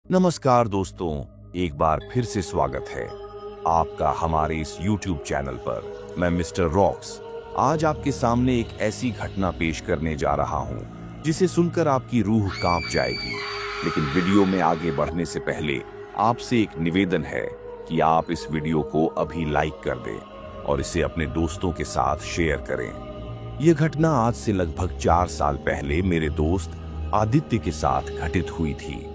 नमस्कार दोस्तों, एक बार फिर से स्वागत है आपका हमारे इस YouTube चैनल पर। मैं मिस्टर रॉक्स आज आपके सामने एक ऐसी घटना पेश करने जा रहा हूं जिसे सुनकर आपकी रूह कांप जाएगी। लेकिन वीडियो में आगे बढ़ने से पहले आपसे एक निवेदन है कि आप इस वीडियो को अभी लाइक कर दें और इसे अपने दोस्तों के साथ शेयर करें। यह घटना आज से लगभग 4 साल पहले मेरे दोस्त आदित्य के साथ घटित हुई थी,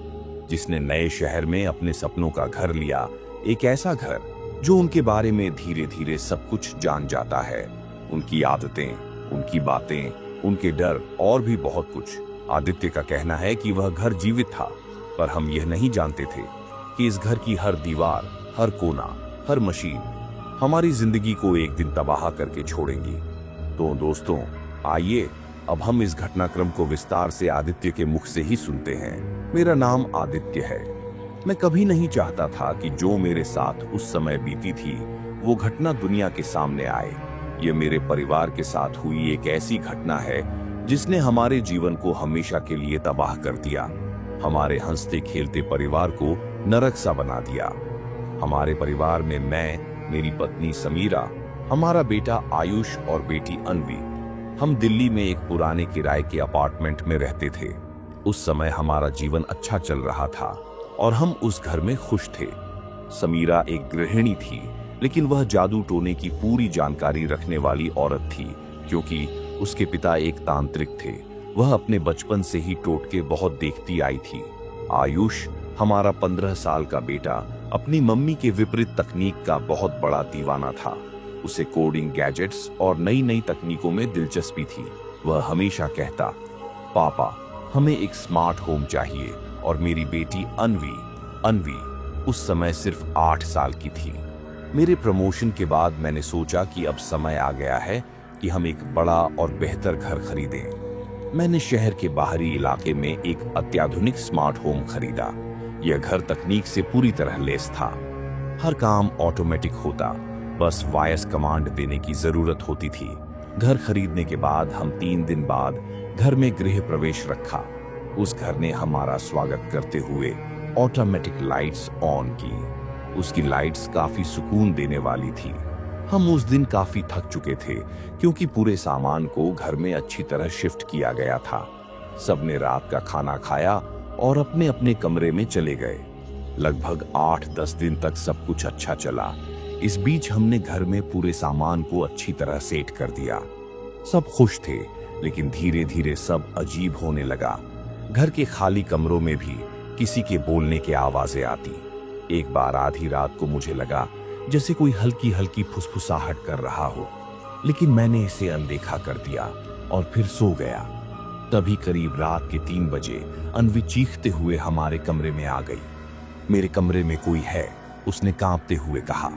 जिसने नए शहर में अपने सपनों का घर लिया। एक ऐसा घर जो उनके बारे में धीरे धीरे सब कुछ जान जाता है, उनकी आदतें, उनकी बातें, उनके डर और भी बहुत कुछ। आदित्य का कहना है कि वह घर जीवित था, पर हम यह नहीं जानते थे कि इस घर की हर दीवार, हर कोना, हर मशीन हमारी जिंदगी को एक दिन तबाह करके छोड़ेंगी। तो दोस्तों, आइए अब हम इस घटनाक्रम को विस्तार से आदित्य के मुख से ही सुनते हैं। मेरा नाम आदित्य है। मैं कभी नहीं चाहता था कि जो मेरे साथ उस समय बीती थी वो घटना दुनिया के सामने आए। ये मेरे परिवार के साथ हुई एक ऐसी घटना है जिसने हमारे जीवन को हमेशा के लिए तबाह कर दिया। हमारे हंसते खेलते परिवार को नरक सा बना दिया। हमारे परिवार में मैं, मेरी पत्नी समीरा, हमारा बेटा आयुष और बेटी अन्वी, हम दिल्ली में एक पुराने किराए के अपार्टमेंट में रहते थे। उस समय हमारा जीवन अच्छा चल रहा था और हम उस घर में खुश थे। समीरा एक गृहिणी थी, लेकिन वह जादू टोने की पूरी जानकारी रखने वाली औरत थी, क्योंकि उसके पिता एक तांत्रिक थे। वह अपने बचपन से ही टोटके बहुत देखती आई थी। आयुष, हमारा 15 साल का बेटा, अपनी मम्मी के विपरीत तकनीक का बहुत बड़ा दीवाना था। उसे कोडिंग, गैजेट्स और नई नई तकनीकों में दिलचस्पी थी। वह हमेशा कहता, पापा हमें एक स्मार्ट होम चाहिए। और मेरी बेटी अन्वी उस समय सिर्फ 8 साल की थी। मेरे प्रमोशन के बाद मैंने सोचा कि अब समय आ गया है कि हम एक बड़ा और बेहतर घर खरीदें। मैंने शहर के बाहरी इलाके में एक अत्याधुनिक स्मार्ट होम खरीदा। यह घर तकनीक से पूरी तरह लैस था। हर काम ऑटोमेटिक होता, बस वॉइस कमांड देने की जरूरत होती थी। घर खरीदने के बाद हम 3 दिन बाद घर में गृह प्रवेश रखा। उस घर ने हमारा स्वागत करते हुए ऑटोमेटिक लाइट्स ऑन की। उसकी लाइट्स काफी सुकून देने वाली थी। हम उस दिन काफी थक चुके थे, क्योंकि पूरे सामान को घर में अच्छी तरह शिफ्ट किया गया था। सबने रात का खाना खाया और अपने अपने कमरे में चले गए। लगभग 8-10 दिन तक सब कुछ अच्छा चला। इस बीच हमने घर में पूरे सामान को अच्छी तरह सेट कर दिया। सब खुश थे, लेकिन धीरे धीरे सब अजीब होने लगा। घर के खाली कमरों में भी किसी के बोलने की आवाजें आती। एक बार आधी रात को मुझे लगा जैसे कोई हल्की हल्की फुसफुसाहट कर रहा हो, लेकिन मैंने इसे अनदेखा कर दिया और फिर सो गया। तभी करीब रात के 3 बजे अन्वी चीखते हुए हमारे कमरे में आ गई। मेरे कमरे में कोई है, उसने कांपते हुए कहा।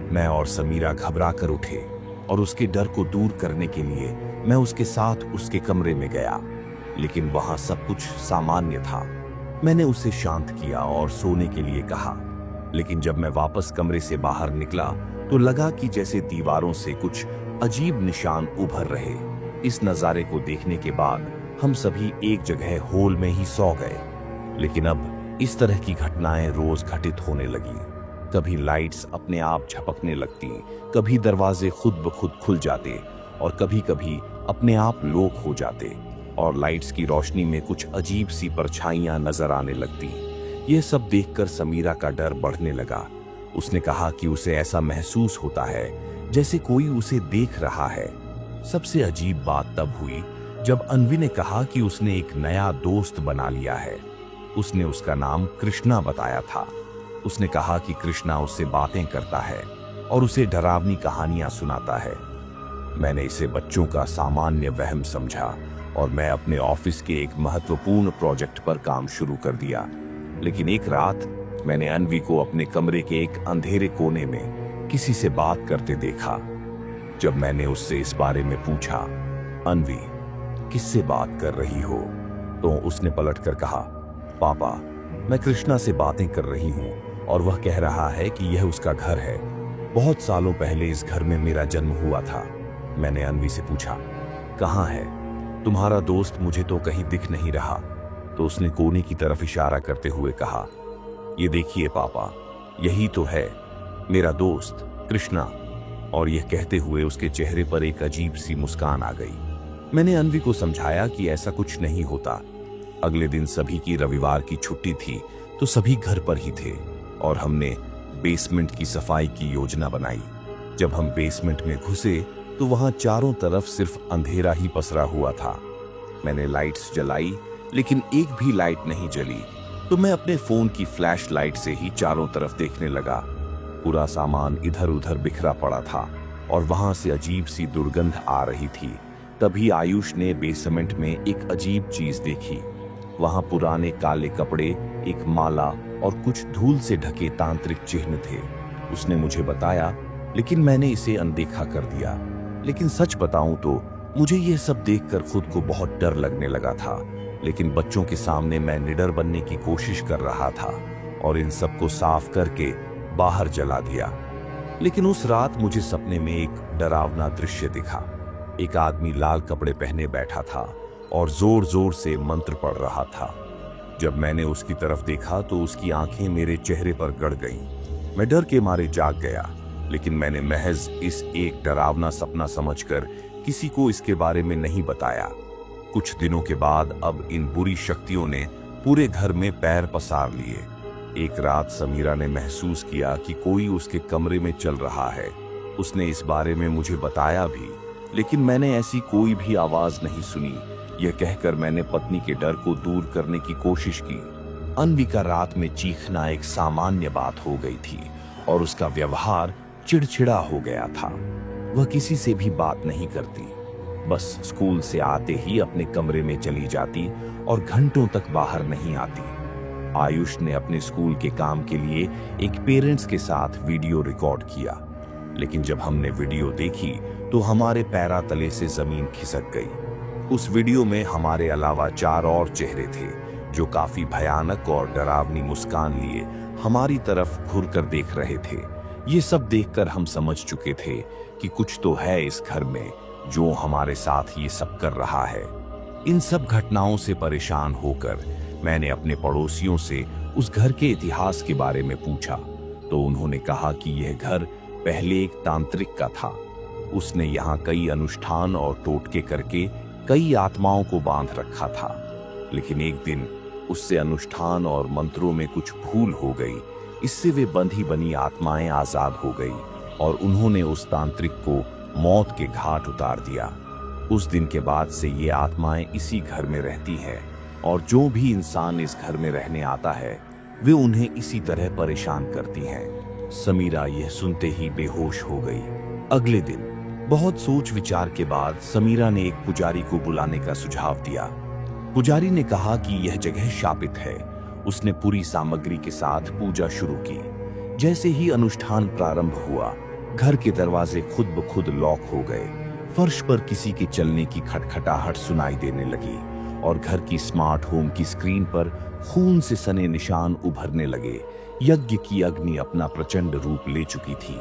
मैं और समीरा घबरा कर उठे और उसके डर को दूर करने के लिए मैं उसके साथ उसके कमरे में गया, लेकिन वहां सब कुछ सामान्य था। मैंने उसे शांत किया और सोने के लिए कहा, लेकिन जब मैं वापस कमरे से बाहर निकला तो लगा कि जैसे दीवारों से कुछ अजीब निशान उभर रहे। इस नजारे को देखने के बाद हम सभी एक जगह होल में ही सो गए। लेकिन अब इस तरह की घटनाएं रोज घटित होने लगी। कभी लाइट्स अपने आप झपकने लगती, कभी दरवाजे खुद ब खुद खुल जाते और कभी कभी अपने आप लोक हो जाते और लाइट्स की रोशनी में कुछ अजीब सी परछाइयां नजर आने लगती। यह सब देखकर समीरा का डर बढ़ने लगा। उसने कहा कि उसे ऐसा महसूस होता है जैसे कोई उसे देख रहा है। सबसे अजीब बात तब हुई जब अन्वी ने कहा कि उसने एक नया दोस्त बना लिया है। उसने उसका नाम कृष्णा बताया था। उसने कहा कि कृष्णा उससे बातें करता है और उसे डरावनी कहानियां सुनाता है। मैंने इसे बच्चों का सामान्य वहम समझा और मैं अपने ऑफिस के एक महत्वपूर्ण प्रोजेक्ट पर काम शुरू कर दिया। लेकिन एक रात मैंने अन्वी को अपने कमरे के एक अंधेरे कोने में किसी से बात करते देखा। जब मैंने उससे इस बारे में पूछा, अन्वी किससे बात कर रही हो, तो उसने पलटकर कहा, पापा मैं कृष्णा से बातें कर रही हूँ और वह कह रहा है कि यह उसका घर है। बहुत सालों पहले इस घर में मेरा जन्म हुआ था। मैंने अन्वी से पूछा, कहाँ है तुम्हारा दोस्त? मुझे तो कहीं दिख नहीं रहा। तो उसने कोने की तरफ इशारा करते हुए कहा, ये देखिए पापा, यही तो है मेरा दोस्त कृष्णा। और यह कहते हुए उसके चेहरे पर एक अजीब सी मुस्कान आ गई। मैंने अन्वी को समझाया कि ऐसा कुछ नहीं होता। अगले दिन सभी की रविवार की छुट्टी थी, तो सभी घर पर ही थे और हमने बेसमेंट की सफाई की योजना बनाई। जब हम बेसमेंट में घुसे तो वहां चारों तरफ सिर्फ अंधेरा ही पसरा हुआ था। मैंने लाइट्स जलाई, लेकिन एक भी लाइट नहीं जली। तो मैं अपने फोन की फ्लैश लाइट से ही चारों तरफ देखने लगा। पूरा सामान इधर उधर बिखरा पड़ा था और वहां से अजीब सी दुर्गंध आ रही थी। तभी आयुष ने बेसमेंट में एक अजीब चीज देखी। वहां पुराने काले कपड़े, एक माला और कुछ धूल से ढके तांत्रिक चिन्ह थे। उसने मुझे बताया, लेकिन मैंने इसे अनदेखा कर दिया। लेकिन सच बताऊं तो मुझे यह सब देखकर खुद को बहुत डर लगने लगा था। लेकिन बच्चों के सामने मैं निडर बनने की कोशिश कर रहा था और इन सबको साफ करके बाहर जला दिया। लेकिन उस रात मुझे सपने में एक डरावना दृश्य दिखा। एक आदमी लाल कपड़े पहने बैठा था और जोर जोर से मंत्र पढ़ रहा था। जब मैंने उसकी तरफ देखा तो उसकी आंखें मेरे चेहरे पर गड़ गईं। मैं डर के मारे जाग गया, लेकिन मैंने महज इस एक डरावना सपना समझकर किसी को इसके बारे में नहीं बताया। कुछ दिनों के बाद अब इन बुरी शक्तियों ने पूरे घर में पैर पसार लिए। एक रात समीरा ने महसूस किया कि कोई उसके कमरे में चल रहा है। उसने इस बारे में मुझे बताया भी, लेकिन मैंने ऐसी कोई भी आवाज नहीं सुनी। यह कहकर मैंने पत्नी के डर को दूर करने की कोशिश की। अन्वी का रात में चीखना एक सामान्य बात हो गई थी और उसका व्यवहार चिड़चिड़ा हो गया था। वह किसी से भी बात नहीं करती, बस स्कूल से आते ही अपने कमरे में चली जाती और घंटों तक बाहर नहीं आती। आयुष ने अपने स्कूल के काम के लिए एक पेरेंट्स के साथ वीडियो रिकॉर्ड किया, लेकिन जब हमने वीडियो देखी तो हमारे पैरा तले से जमीन खिसक गई। उस वीडियो में हमारे अलावा 4 और चेहरे थे जो काफी भयानक और डरावनी मुस्कान लिए हमारी तरफ घूर कर देख रहे थे। ये सब देखकर हम समझ चुके थे कि कुछ तो है इस घर में जो हमारे साथ ये सब कर रहा है। इन सब घटनाओं से परेशान होकर मैंने अपने पड़ोसियों से उस घर के इतिहास के बारे में पूछा, तो उन्होंने कहा कि यह घर पहले एक तांत्रिक का था। उसने यहाँ कई अनुष्ठान और टोटके करके कई आत्माओं को बांध रखा था, लेकिन एक दिन उससे अनुष्ठान और मंत्रों में कुछ भूल हो गई। इससे वे बंधी बनी आत्माएं आजाद हो गई और उन्होंने उस तांत्रिक को मौत के घाट उतार दिया। उस दिन के बाद से ये आत्माएं इसी घर में रहती हैं और जो भी इंसान इस घर में रहने आता है वे उन्हें इसी तरह परेशान करती हैं। समीरा यह सुनते ही बेहोश हो गई। अगले दिन बहुत सोच विचार के बाद समीरा ने एक पुजारी को बुलाने का सुझाव दिया। पुजारी ने कहा कि यह जगह शापित है। उसने पूरी सामग्री के साथ पूजा शुरू की। जैसे ही अनुष्ठान प्रारंभ हुआ, घर के दरवाजे खुद ब खुद लॉक हो गए। फर्श पर किसी के चलने की खटखटाहट सुनाई देने लगी और घर की स्मार्ट होम की स्क्रीन पर खून से सने निशान उभरने लगे। यज्ञ की अग्नि अपना प्रचंड रूप ले चुकी थी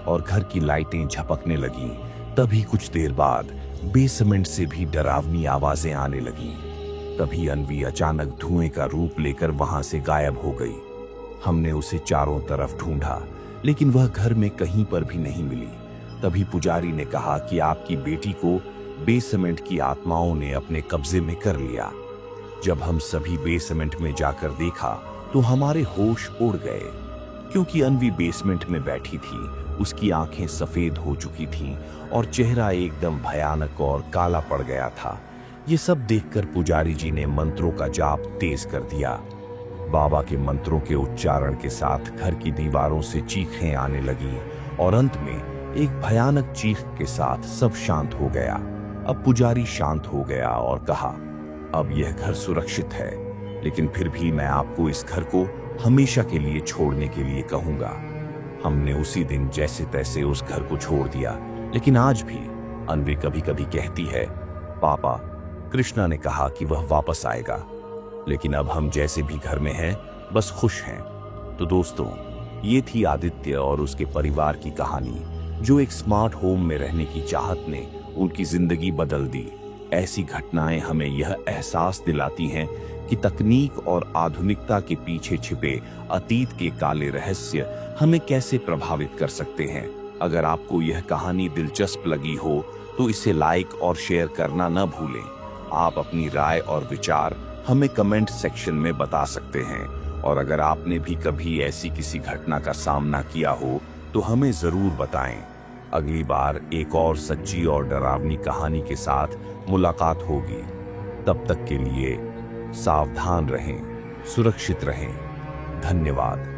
और घर की लाइटें झपकने लगीं। तभी कुछ देर बाद बेसमेंट से भी डरावनी आवाजें आने लगीं। तभी अन्वी अचानक धुएं का रूप लेकर वहां से गायब हो गई। हमने उसे चारों तरफ ढूंढा, लेकिन वह घर में कहीं पर भी नहीं मिली। तभी पुजारी ने कहा कि आपकी बेटी को बेसमेंट की आत्माओं ने अपने कब्जे में कर लिया। जब हम सभी बेसमेंट में जाकर देखा तो हमारे होश उड़ गए, क्योंकि अन्वी बेसमेंट में बैठी थी। उसकी आंखें सफेद हो चुकी थीं और चेहरा एकदम भयानक और काला पड़ गया था। ये सब देखकर पुजारी जी ने मंत्रों का जाप तेज कर दिया। बाबा के मंत्रों के उच्चारण के साथ घर की दीवारों से चीखें आने लगी और अंत में एक भयानक चीख के साथ सब शांत हो गया। अब पुजारी शांत हो गया और कहा, अब यह घर सुरक्षित है, लेकिन फिर भी मैं आपको इस घर को हमेशा के लिए छोड़ने के लिए कहूंगा। हमने उसी दिन जैसे तैसे उस घर को छोड़ दिया, लेकिन आज भी अन्वी कभी कभी कहती है, पापा कृष्णा ने कहा कि वह वापस आएगा। लेकिन अब हम जैसे भी घर में हैं, बस खुश हैं। तो दोस्तों, ये थी आदित्य और उसके परिवार की कहानी, जो एक स्मार्ट होम में रहने की चाहत ने उनकी जिंदगी बदल दी। ऐसी घटनाएं हमें यह एहसास दिलाती हैं कि तकनीक और आधुनिकता के पीछे छिपे अतीत के काले रहस्य हमें कैसे प्रभावित कर सकते हैं। अगर आपको यह कहानी दिलचस्प लगी हो तो इसे लाइक और शेयर करना न भूलें। आप अपनी राय और विचार हमें कमेंट सेक्शन में बता सकते हैं, और अगर आपने भी कभी ऐसी किसी घटना का सामना किया हो तो हमें जरूर बताएं। अगली बार एक और सच्ची और डरावनी कहानी के साथ मुलाकात होगी। तब तक के लिए सावधान रहें, सुरक्षित रहें। धन्यवाद।